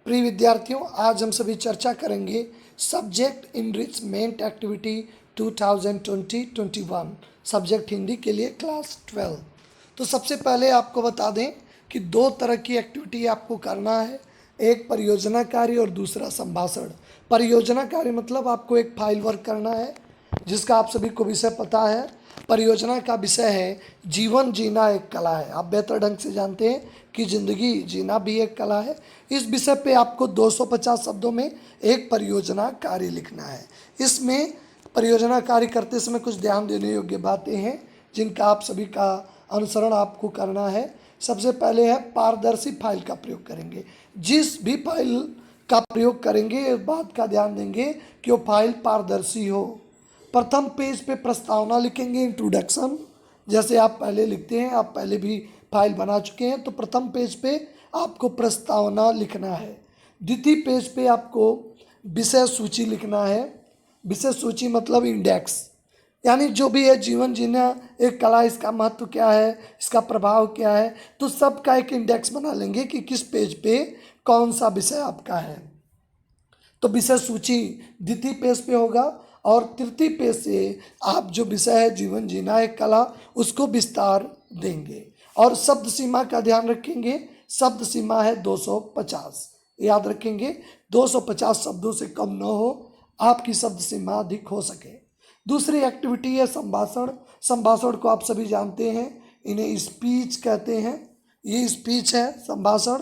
प्रिय विद्यार्थियों, आज हम सभी चर्चा करेंगे subject enrichment activity 2020-21 subject Hindi के लिए क्लास 12। तो सबसे पहले आपको बता दें कि दो तरह की एक्टिविटी आपको करना है, एक परियोजना कार्य और दूसरा संभाषण। परियोजना कार्य मतलब आपको एक फाइल वर्क करना है जिसका आप सभी को विषय पता है। परियोजना का विषय है जीवन जीना एक कला है। आप बेहतर ढंग से जानते हैं कि जिंदगी जीना भी एक कला है। इस विषय पे आपको 250 शब्दों में एक परियोजना कार्य लिखना है। इसमें परियोजना कार्य करते समय कुछ ध्यान देने योग्य बातें हैं जिनका आप सभी का अनुसरण आपको करना है। सबसे पहले है पारदर्शी फाइल का प्रयोग करेंगे। जिस भी फाइल का प्रयोग करेंगे इस बात का ध्यान देंगे कि वो फाइल पारदर्शी हो। प्रथम पेज पे प्रस्तावना लिखेंगे, इंट्रोडक्शन, जैसे आप पहले लिखते हैं, आप पहले भी फाइल बना चुके हैं तो प्रथम पेज पे आपको प्रस्तावना लिखना है। द्वितीय पेज पे आपको विषय सूची लिखना है। विषय सूची मतलब इंडेक्स, यानी जो भी है जीवन जीना एक कला, इसका महत्व क्या है, इसका प्रभाव क्या है, तो सबका एक इंडेक्स बना लेंगे कि किस पेज पे कौन सा विषय आपका है। तो विषय सूची द्वितीय पेज पे होगा और तृतीय पेज से आप जो विषय है जीवन जीना एक कला उसको विस्तार देंगे। और शब्द सीमा का ध्यान रखेंगे। शब्द सीमा है 250, याद रखेंगे 250 शब्दों से कम न हो, आपकी शब्द सीमा अधिक हो सके। दूसरी एक्टिविटी है संभाषण। संभाषण को आप सभी जानते हैं, इन्हें स्पीच कहते हैं। ये स्पीच है संभाषण।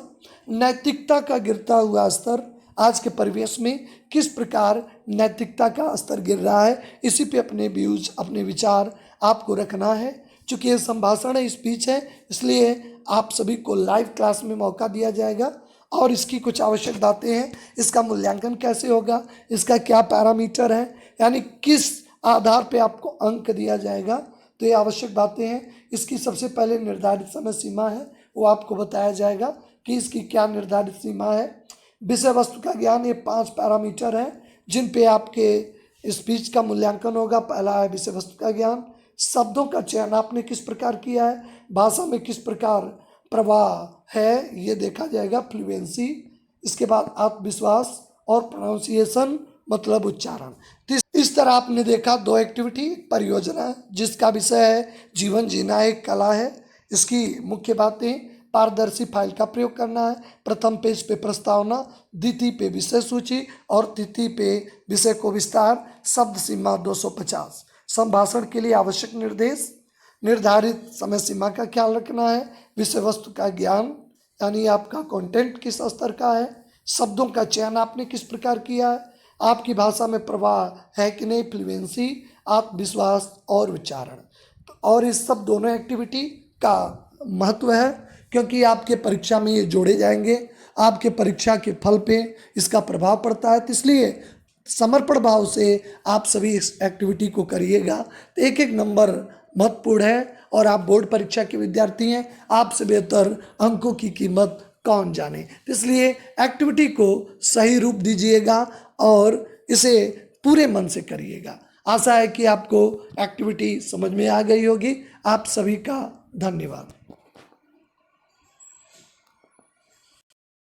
नैतिकता का गिरता हुआ स्तर, आज के परिवेश में किस प्रकार नैतिकता का स्तर गिर रहा है, इसी पे अपने व्यूज, अपने विचार आपको रखना है। चूँकि ये संभाषण है, स्पीच है, इसलिए आप सभी को लाइव क्लास में मौका दिया जाएगा। और इसकी कुछ आवश्यक बातें हैं, इसका मूल्यांकन कैसे होगा, इसका क्या पैरामीटर है, यानी किस आधार पे आपको अंक दिया जाएगा, तो ये आवश्यक बातें हैं। इसकी सबसे पहले निर्धारित समय सीमा है, वो आपको बताया जाएगा कि इसकी क्या निर्धारित सीमा है। विषय वस्तु का ज्ञान, ये 5 पैरामीटर हैं जिन पे आपके स्पीच का मूल्यांकन होगा। पहला है विषय वस्तु का ज्ञान, शब्दों का चयन आपने किस प्रकार किया है, भाषा में किस प्रकार प्रवाह है ये देखा जाएगा, फ्लुएंसी। इसके बाद आत्मविश्वास और प्रोनाउंसिएशन मतलब उच्चारण। इस तरह आपने देखा दो एक्टिविटी, परियोजना जिसका विषय है जीवन जीना एक कला है। इसकी मुख्य बातें, पारदर्शी फाइल का प्रयोग करना है, प्रथम पेज पे प्रस्तावना, द्वितीय पे विषय सूची और तृतीय पे विषय को विस्तार, शब्द सीमा 250। संभाषण के लिए आवश्यक निर्देश, निर्धारित समय सीमा का ख्याल रखना है, विषय वस्तु का ज्ञान यानी आपका कंटेंट किस स्तर का है, शब्दों का चयन आपने किस प्रकार किया है, आपकी भाषा में प्रवाह है कि नहीं, फ्लुएंसी, आत्मविश्वास और उच्चारण। और इस सब दोनों एक्टिविटी का महत्व है क्योंकि आपके परीक्षा में ये जोड़े जाएंगे, आपके परीक्षा के फल पे इसका प्रभाव पड़ता है। तो इसलिए समर्पण भाव से आप सभी इस एक्टिविटी को करिएगा। तो एक एक नंबर महत्वपूर्ण है और आप बोर्ड परीक्षा के विद्यार्थी हैं, आपसे बेहतर अंकों की कीमत कौन जाने। तो इसलिए एक्टिविटी को सही रूप दीजिएगा और इसे पूरे मन से करिएगा। आशा है कि आपको एक्टिविटी समझ में आ गई होगी। आप सभी का धन्यवाद।